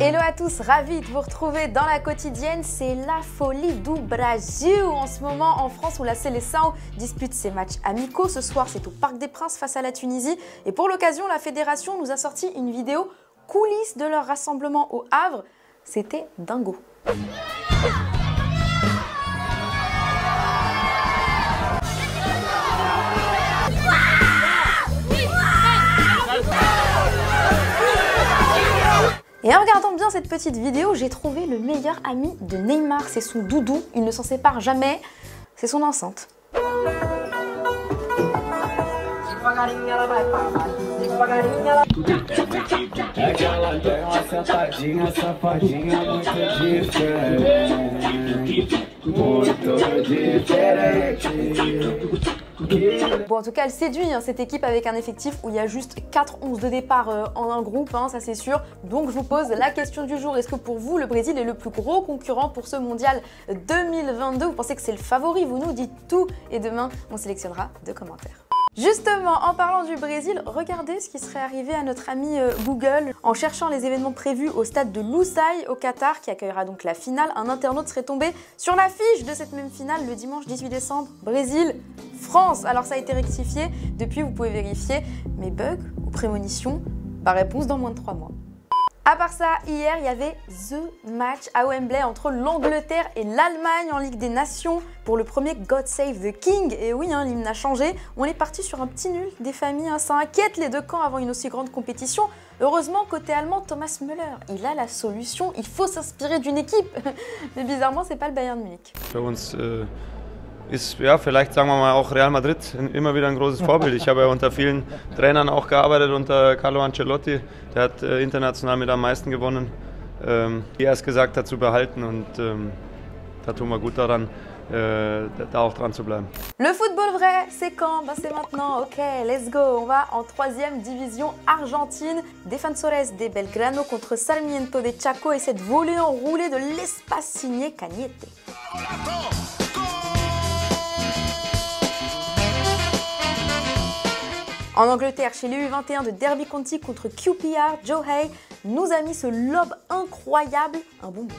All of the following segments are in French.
Hello à tous, ravi de vous retrouver dans la quotidienne. C'est la folie du Brasil en ce moment en France où la Seleção dispute ses matchs amicaux. Ce soir, c'est au Parc des Princes face à la Tunisie. Et pour l'occasion, la fédération nous a sorti une vidéo coulisses de leur rassemblement au Havre. C'était dingo. Et en regardant bien cette petite vidéo, j'ai trouvé le meilleur ami de Neymar. C'est son doudou, il ne s'en sépare jamais, c'est son enceinte. Bon, en tout cas, elle séduit cette équipe avec un effectif où il y a juste 4 11 de départ en un groupe, ça c'est sûr. Donc je vous pose la question du jour. Est-ce que pour vous, le Brésil est le plus gros concurrent pour ce mondial 2022? Vous pensez que c'est le favori? Vous nous dites tout et demain, on sélectionnera 2 commentaires. Justement, en parlant du Brésil, regardez ce qui serait arrivé à notre ami Google. En cherchant les événements prévus au stade de Lusail au Qatar, qui accueillera donc la finale, un internaute serait tombé sur l'affiche de cette même finale le dimanche 18 décembre. Brésil-France. Alors ça a été rectifié. Depuis, vous pouvez vérifier. Mais bugs ou prémonitions? Réponse dans moins de 3 mois. À part ça, hier, il y avait The Match à Wembley entre l'Angleterre et l'Allemagne en Ligue des Nations pour le premier God Save the King. Et oui, l'hymne a changé. On est parti sur un petit nul des familles. Ça inquiète les deux camps avant une aussi grande compétition. Heureusement, côté allemand, Thomas Müller, il a la solution. Il faut s'inspirer d'une équipe. Mais bizarrement, c'est pas le Bayern Munich. Ist ja vielleicht sagen wir mal auch Real Madrid immer wieder ein großes Vorbild. Ich habe ja unter vielen Trainern auch gearbeitet, unter Carlo Ancelotti, der hat international mit am meisten gewonnen. Wie er es gesagt hat, zu behalten und da tun wir gut daran, da auch dran zu bleiben. Le football vrai, c'est quand? C'est maintenant, ok, let's go. On va en 3e division argentine. Defensores de Belgrano contre Sarmiento de Chaco et cette volée enroulée de l'espace signé Cañete. En Angleterre, chez les U21 de Derby County contre QPR, Joe Hay nous a mis ce lob incroyable, un bonbon.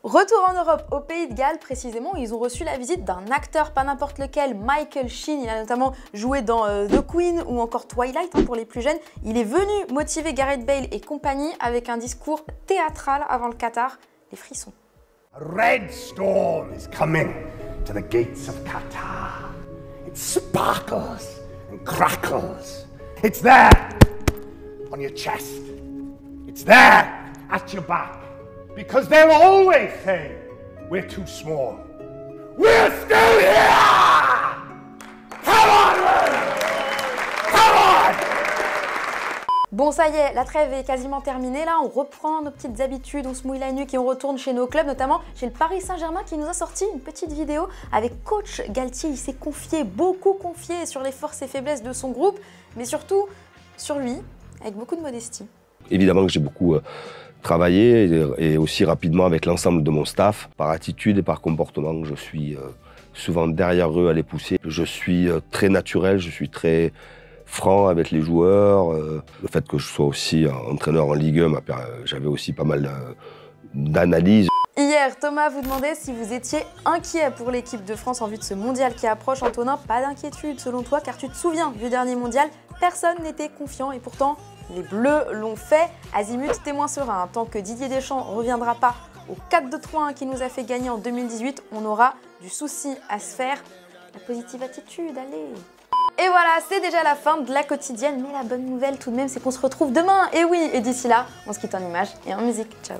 Retour en Europe, au Pays de Galles précisément, ils ont reçu la visite d'un acteur, pas n'importe lequel, Michael Sheen. Il a notamment joué dans The Queen ou encore Twilight pour les plus jeunes. Il est venu motiver Gareth Bale et compagnie avec un discours théâtral avant le Qatar. Les frissons. A red storm is coming to the gates of Qatar. It sparkles and crackles. It's there on your chest. It's there at your back. Because they'll always say, we're too small. We're still here! Come on, man! Come on! Bon, ça y est, la trêve est quasiment terminée. Là, on reprend nos petites habitudes, on se mouille la nuque et on retourne chez nos clubs, notamment chez le Paris Saint-Germain qui nous a sorti une petite vidéo avec coach Galtier. Il s'est confié, beaucoup confié sur les forces et faiblesses de son groupe, mais surtout sur lui, avec beaucoup de modestie. Évidemment que j'ai beaucoup travaillé et aussi rapidement avec l'ensemble de mon staff. Par attitude et par comportement, je suis souvent derrière eux à les pousser. Je suis très naturel, je suis très franc avec les joueurs. Le fait que je sois aussi entraîneur en Ligue 1, j'avais aussi pas mal d'analyse. Hier, Thomas vous demandait si vous étiez inquiet pour l'équipe de France en vue de ce mondial qui approche. Antonin, pas d'inquiétude selon toi, car tu te souviens du dernier mondial, personne n'était confiant et pourtant les Bleus l'ont fait. Azimut, témoin serein, tant que Didier Deschamps ne reviendra pas au 4-2-3-1 qui nous a fait gagner en 2018, on aura du souci à se faire. La positive attitude, allez. Et voilà, c'est déjà la fin de la quotidienne, mais la bonne nouvelle tout de même, c'est qu'on se retrouve demain. Et oui, et d'ici là, on se quitte en images et en musique. Ciao.